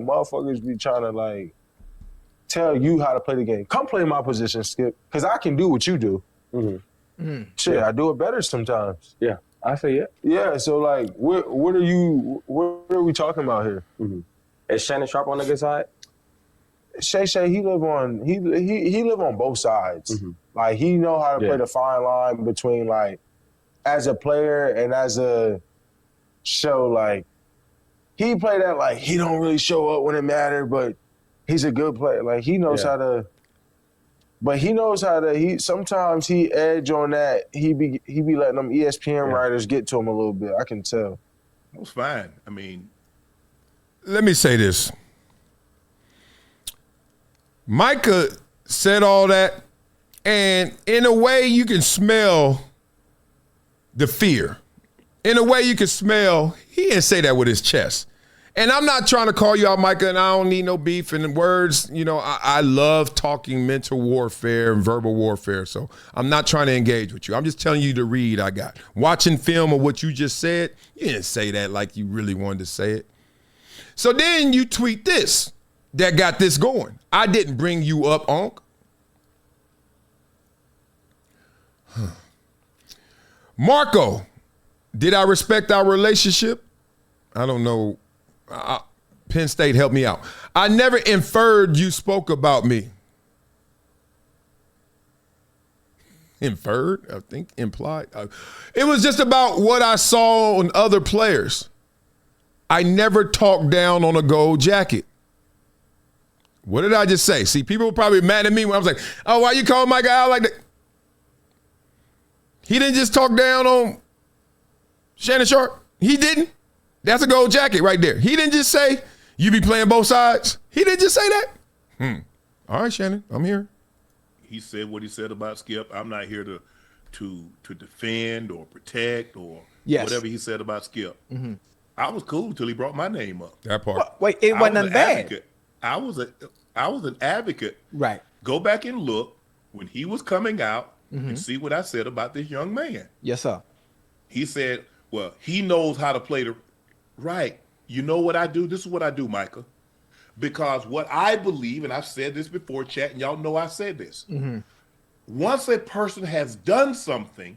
motherfuckers be trying to, like, tell you how to play the game. Come play my position, Skip, because I can do what you do. Shit, I do it better sometimes. Yeah, I say yeah. Yeah, so, like, what are we talking about here? Is Shannon Sharpe on the good side? Shay, he live on both sides. Like, he know how to play the fine line between, like, as a player and as a show, like, he play that, like, he don't really show up when it matters, but he's a good player. Like, he knows how to, but he knows how to, sometimes he edge on that. He be letting them ESPN writers get to him a little bit. I can tell. That was fine. I mean. Let me say this. Micah said all that, and in a way you can smell the fear. In a way you can smell, he didn't say that with his chest. And I'm not trying to call you out, Micah, and I don't need no beef and words. You know, I love talking mental warfare and verbal warfare, so I'm not trying to engage with you. I'm just telling you the read I got. Watching film of what you just said, you didn't say that like you really wanted to say it. So then you tweet this that got this going. I didn't bring you up, Onk. Marco, did I respect our relationship? I don't know. Penn State, help me out. I never inferred you spoke about me. Inferred? I think implied. It was just about what I saw on other players. I never talked down on a gold jacket. What did I just say? See, people were probably mad at me when I was like, oh, why you calling my guy out like that? He didn't just talk down on Shannon Sharpe. He didn't. That's a gold jacket right there. He didn't just say, you be playing both sides. He didn't just say that. All right, Shannon, I'm here. He said what he said about Skip. I'm not here to defend or protect or whatever he said about Skip. I was cool until he brought my name up. That part. Wait, it wasn't bad. I was an advocate. Right. Go back and look when he was coming out and see what I said about this young man. Yes, sir. He said, well, he knows how to play the right. You know what I do? This is what I do, Micah. Because what I believe, and I've said this before, chat, and y'all know I said this. Once a person has done something,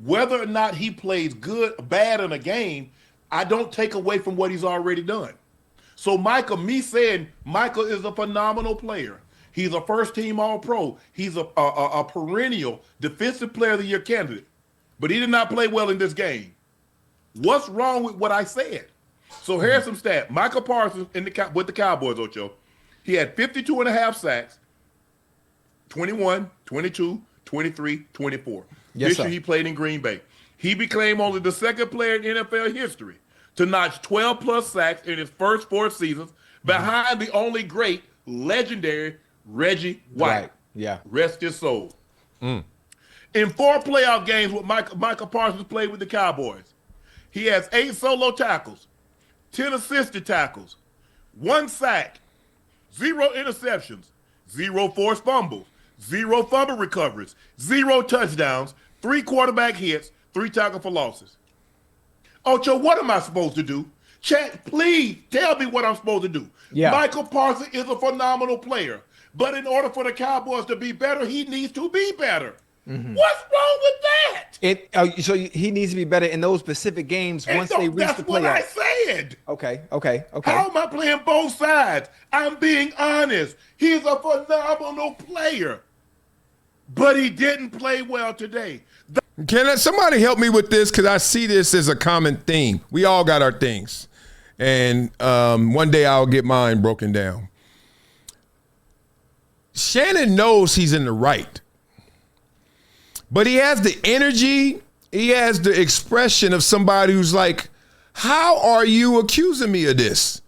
whether or not he plays good or bad in a game, I don't take away from what he's already done. So Micah, me saying Micah is a phenomenal player. He's a first-team All-Pro. He's a perennial Defensive Player of the Year candidate. But he did not play well in this game. What's wrong with what I said? So here's some stats. Micah Parsons with the Cowboys, Ocho. He had 52.5 sacks, 21, 22, 23, 24. This year he played in Green Bay. He became only the second player in NFL history to notch 12-plus sacks in his first 4 seasons behind the only great, legendary Reggie White. Right. Yeah. Rest his soul. In 4 playoff games with Micah Parsons played with the Cowboys, he has 8 solo tackles, 10 assisted tackles, 1 sack, 0 interceptions, 0 forced fumbles, 0 fumble recoveries, 0 touchdowns, 3 quarterback hits, 3 tackle for losses. Ocho, what am I supposed to do? Chat, please tell me what I'm supposed to do. Yeah. Michael Parsons is a phenomenal player, but in order for the Cowboys to be better, he needs to be better. What's wrong with that? So he needs to be better in those specific games once they reach the playoffs. That's what I said. Okay. How am I playing both sides? I'm being honest. He's a phenomenal player, but he didn't play well today. Can somebody help me with this? Because I see this as a common theme. We all got our things. And one day I'll get mine broken down. Shannon knows he's in the right. But he has the energy, he has the expression of somebody who's like, how are you accusing me of this?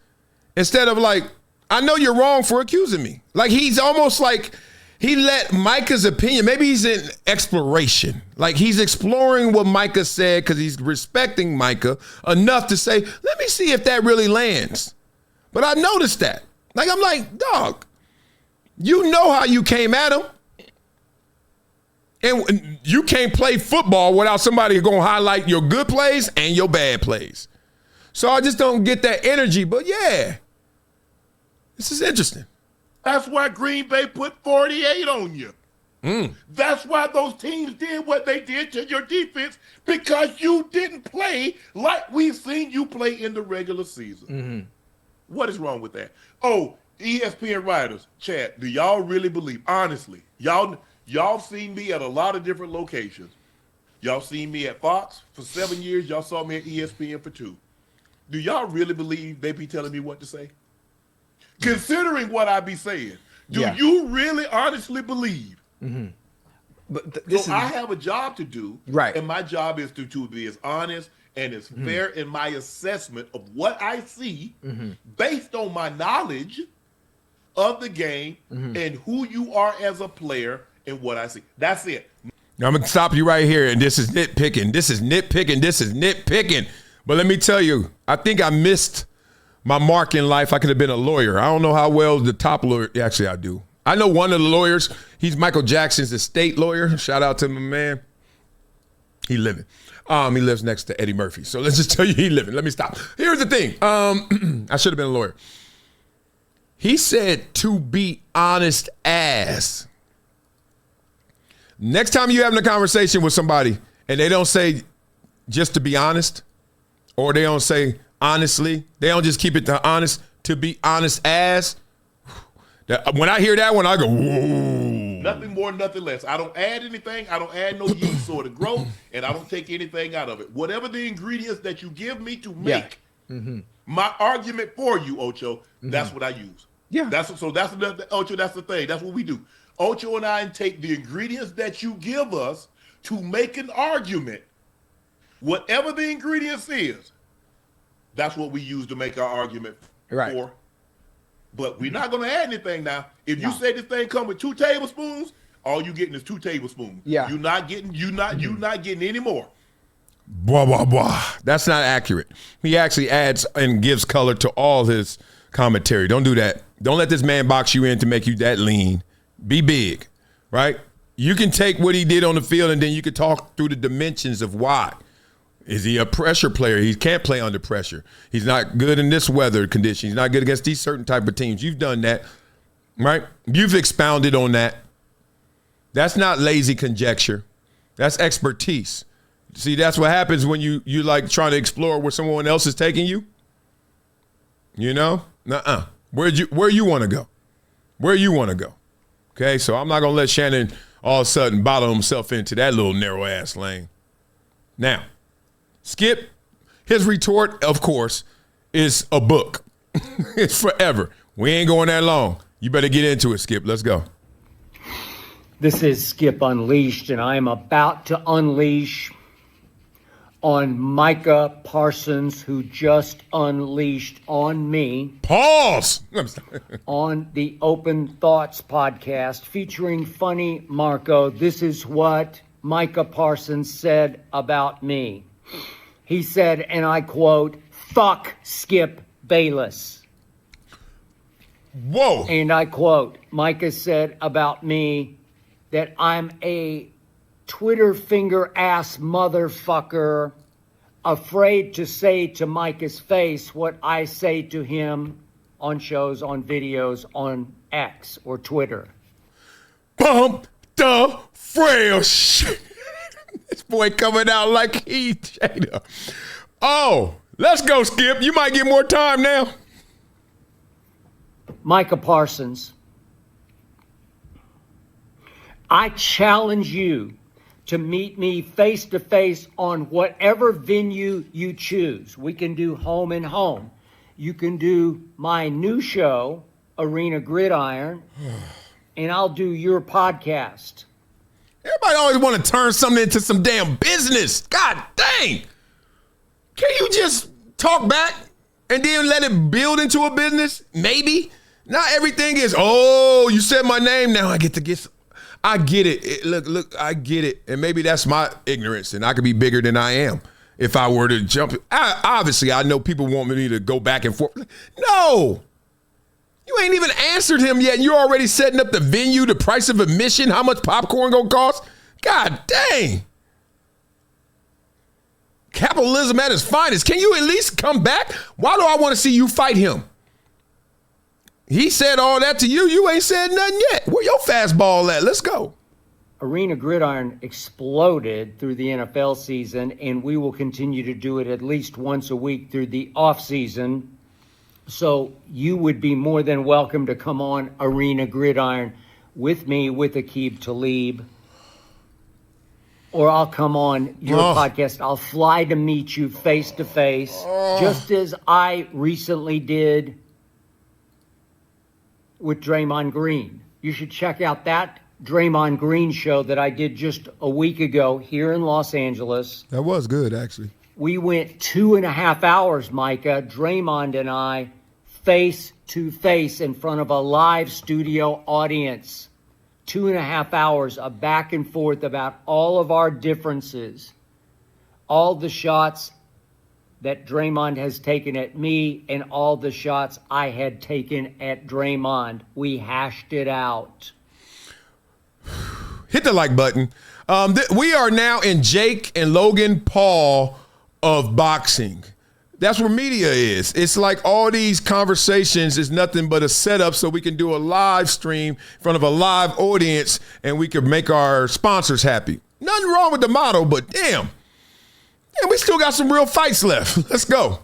Instead of like, I know you're wrong for accusing me. Like he's almost like he let Micah's opinion, maybe he's in exploration. Like he's exploring what Micah said because he's respecting Micah enough to say, let me see if that really lands. But I noticed that. Like I'm like, dog, you know how you came at him. And you can't play football without somebody going to highlight your good plays and your bad plays. So I just don't get that energy. But yeah, This is interesting. That's why Green Bay put 48 on you. That's why those teams did what they did to your defense, because you didn't play like we've seen you play in the regular season. What is wrong with that? Oh, ESPN writers, Chad, do y'all really believe, honestly, y'all seen me at a lot of different locations. Y'all seen me at Fox for 7 years. Y'all saw me at ESPN for 2. Do y'all really believe they be telling me what to say? Considering what I be saying, do you really honestly believe? But I have a job to do, right? And my job is to be as honest and as fair in my assessment of what I see, based on my knowledge of the game and who you are as a player and what I see. That's it. Now, I'm going to stop you right here, and this is nitpicking. This is nitpicking. But let me tell you, I think I missed my mark in life. I could have been a lawyer. I don't know how well the top lawyer. Actually, I do. I know one of the lawyers. He's Michael Jackson's estate lawyer. Shout out to my man. He living. He lives next to Eddie Murphy. So let's just tell you he living. Let me stop. Here's the thing. I should have been a lawyer. He said to be honest as. Next time you're having a conversation with somebody and they don't say just to be honest, or they don't say honestly, they don't just keep it to honest, to be honest as. When I hear that one, I go, whoa. Nothing more, nothing less. I don't add anything. I don't add no yeast or the growth, and I don't take anything out of it. Whatever the ingredients that you give me to make my argument for you, Ocho, that's what I use. Yeah. That's Ocho. That's the thing. That's what we do. Ocho and I take the ingredients that you give us to make an argument. Whatever the ingredients is, that's what we use to make our argument for. But we're not going to add anything now. If you say this thing come with 2 tablespoons, all you getting is 2 tablespoons. Yeah. You're not getting any more. Blah, blah, blah. That's not accurate. He actually adds and gives color to all his commentary. Don't do that. Don't let this man box you in to make you that lean. Be big, right? You can take what he did on the field and then you can talk through the dimensions of why. Is he a pressure player? He can't play under pressure. He's not good in this weather condition. He's not good against these certain type of teams. You've done that, right? You've expounded on that. That's not lazy conjecture. That's expertise. See, that's what happens when you like trying to explore where someone else is taking you. You know? Nuh-uh. Where you want to go? Where you want to go? Okay, so I'm not going to let Shannon all of a sudden bottle himself into that little narrow-ass lane. Now, Skip, his retort, of course, is a book. It's forever. We ain't going that long. You better get into it, Skip. Let's go. This is Skip Unleashed, and I'm about to unleash on Micah Parsons, who just unleashed on me. Pause! On the Open Thoughts podcast featuring Funny Marco. This is what Micah Parsons said about me. He said, and I quote, "Fuck Skip Bayless." Whoa. And I quote, Micah said about me that I'm a Twitter finger ass motherfucker, afraid to say to Micah's face what I say to him on shows, on videos, on X or Twitter. Bump the frail shit. This boy coming out like he Jada. Oh, let's go, Skip. You might get more time now. Micah Parsons, I challenge you to meet me face to face on whatever venue you choose. We can do home and home. You can do my new show, Arena Gridiron, and I'll do your podcast. Everybody always want to turn something into some damn business. God dang. Can you just talk back and then let it build into a business? Maybe. Not everything is, oh, you said my name, now I get to get some. I get it. Look, I get it. And maybe that's my ignorance, and I could be bigger than I am if I were to jump. Obviously, I know people want me to go back and forth. No. You ain't even answered him yet, and you're already setting up the venue, the price of admission, how much popcorn gonna cost? God dang. Capitalism at its finest. Can you at least come back? Why do I want to see you fight him? He said all that to you. You ain't said nothing yet. Where your fastball at? Let's go. Arena Gridiron exploded through the NFL season, and we will continue to do it at least once a week through the off season. So you would be more than welcome to come on Arena Gridiron with me, with Aqib Talib. Or I'll come on your podcast. I'll fly to meet you face to face, just as I recently did with Draymond Green. You should check out that Draymond Green show that I did just a week ago here in Los Angeles. That was good, actually. We went 2.5 hours, Micah, Draymond and I, face to face in front of a live studio audience. 2.5 hours of back and forth about all of our differences, all the shots that Draymond has taken at me and all the shots I had taken at Draymond. We hashed it out. Hit the like button. We are now in Jake and Logan Paul of boxing. That's where media is. It's like all these conversations is nothing but a setup so we can do a live stream in front of a live audience and we can make our sponsors happy. Nothing wrong with the motto, but damn, we still got some real fights left. Let's go.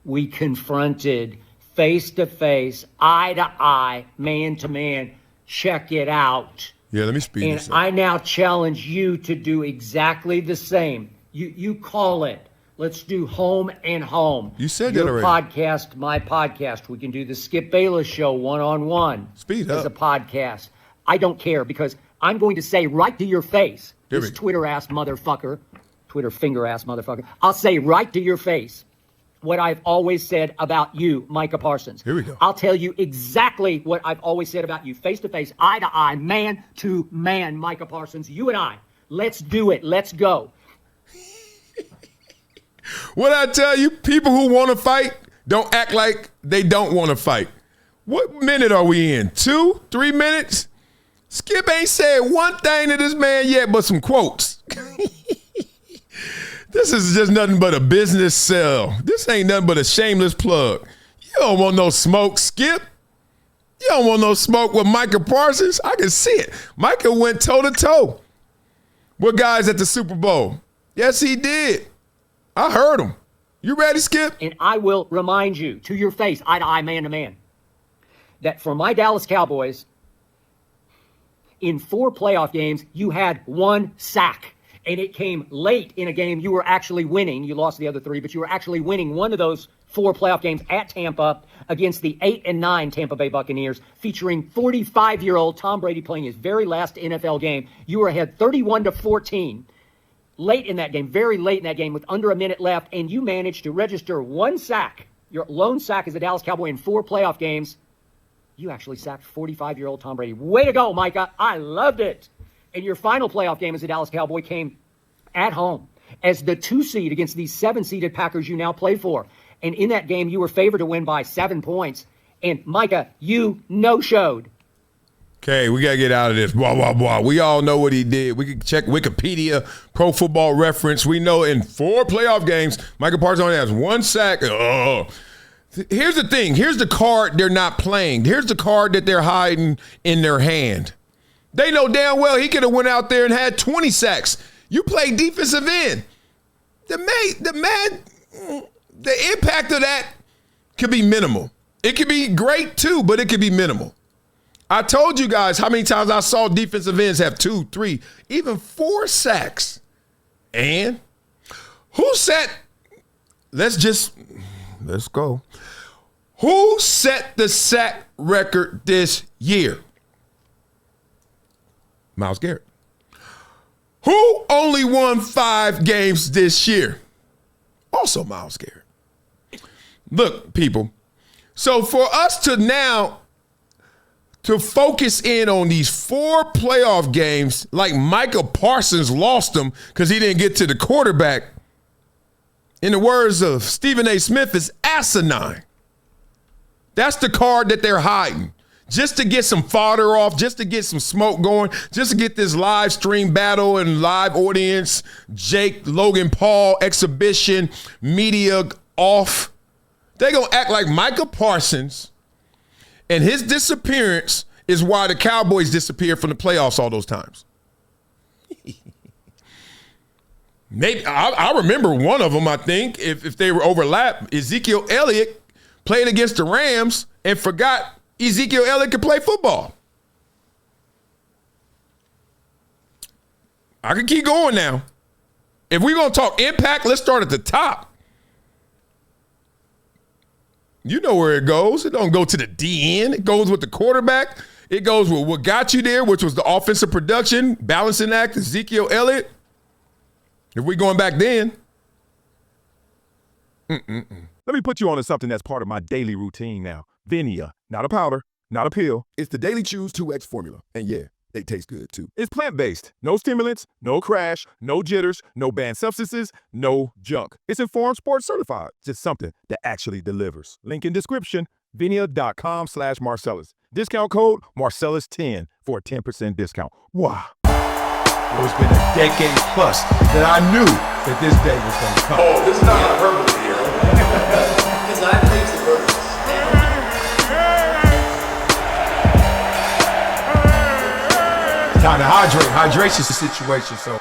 We confronted face to face, eye to eye, man to man. Check it out. Yeah, let me speed this And up. I now challenge you to do exactly the same. You call it. Let's do home and home. You said your that already. Podcast, my podcast. We can do the Skip Bayless show one-on-one. Speed as up. a podcast. I don't care because I'm going to say right to your face, Here this we go. Twitter-ass motherfucker, Twitter finger-ass motherfucker. I'll say right to your face what I've always said about you, Micah Parsons. Here we go. I'll tell you exactly what I've always said about you, face to face, eye to eye, man to man, Micah Parsons. You and I. Let's do it. Let's go. What I tell you, people who want to fight don't act like they don't want to fight. What minute are we in? 2, 3 minutes? Skip ain't said one thing to this man yet but some quotes. This is just nothing but a business sell. This ain't nothing but a shameless plug. You don't want no smoke, Skip. You don't want no smoke with Micah Parsons. I can see it. Micah went toe-to-toe with guys at the Super Bowl. Yes, he did. I heard him. You ready, Skip? And I will remind you to your face, eye to eye, man to man, that for my Dallas Cowboys, in 4 playoff games, you had 1 sack. And it came late in a game you were actually winning. You lost the other 3, but you were actually winning one of those 4 playoff games at Tampa against the 8-9 Tampa Bay Buccaneers, featuring 45-year-old Tom Brady playing his very last NFL game. You were ahead 31-14. Late in that game, very late in that game with under a minute left, and you managed to register 1 sack. Your lone sack as a Dallas Cowboy in 4 playoff games. You actually sacked 45-year-old Tom Brady. Way to go, Micah. I loved it. And your final playoff game as a Dallas Cowboy came at home as the 2 seed against these 7-seeded Packers you now play for. And in that game, you were favored to win by 7 points. And Micah, you no-showed. Okay, we got to get out of this. Blah, blah, blah. We all know what he did. We can check Wikipedia, Pro Football Reference. We know in 4 playoff games, Micah Parsons only has 1 sack. Here's the thing. Here's the card they're not playing. Here's the card that they're hiding in their hand. They know damn well he could have went out there and had 20 sacks. You play defensive end. The impact of that could be minimal. It could be great too, but it could be minimal. I told you guys how many times I saw defensive ends have 2, 3, even 4 sacks. And who set, let's go. Who set the sack record this year? Myles Garrett. Who only won 5 games this year? Also Myles Garrett. Look, people, so for us to now to focus in on these 4 playoff games like Micah Parsons lost them because he didn't get to the quarterback, in the words of Stephen A. Smith, is asinine. That's the card that they're hiding. Just to get some fodder off, just to get some smoke going, just to get this live stream battle and live audience, Jake, Logan Paul, exhibition, media off. They're going to act like Micah Parsons And his disappearance is why the Cowboys disappeared from the playoffs all those times. Maybe I remember one of them, I think, if they were overlapped. Ezekiel Elliott played against the Rams and forgot Ezekiel Elliott could play football. I can keep going now. If we're going to talk impact, let's start at the top. You know where it goes. It don't go to the DN. It goes with the quarterback. It goes with what got you there, which was the offensive production, balancing act, Ezekiel Elliott. If we going back then. Let me put you on to something that's part of my daily routine now. VINIA, not a powder, not a pill. It's the Daily Chews 2X formula. And yeah, they taste good too. It's plant-based. No stimulants, no crash, no jitters, no banned substances, no junk. It's Informed Sports certified. Just something that actually delivers. Link in description, vinia.com/Marcellus. Discount code Marcellus10 for a 10% discount. Wow. It's been a decade plus that I knew that this day was going to come. Oh, this is not hyperbole here. Because I believe the purpose. Time to hydrate. Hydration's the situation, so.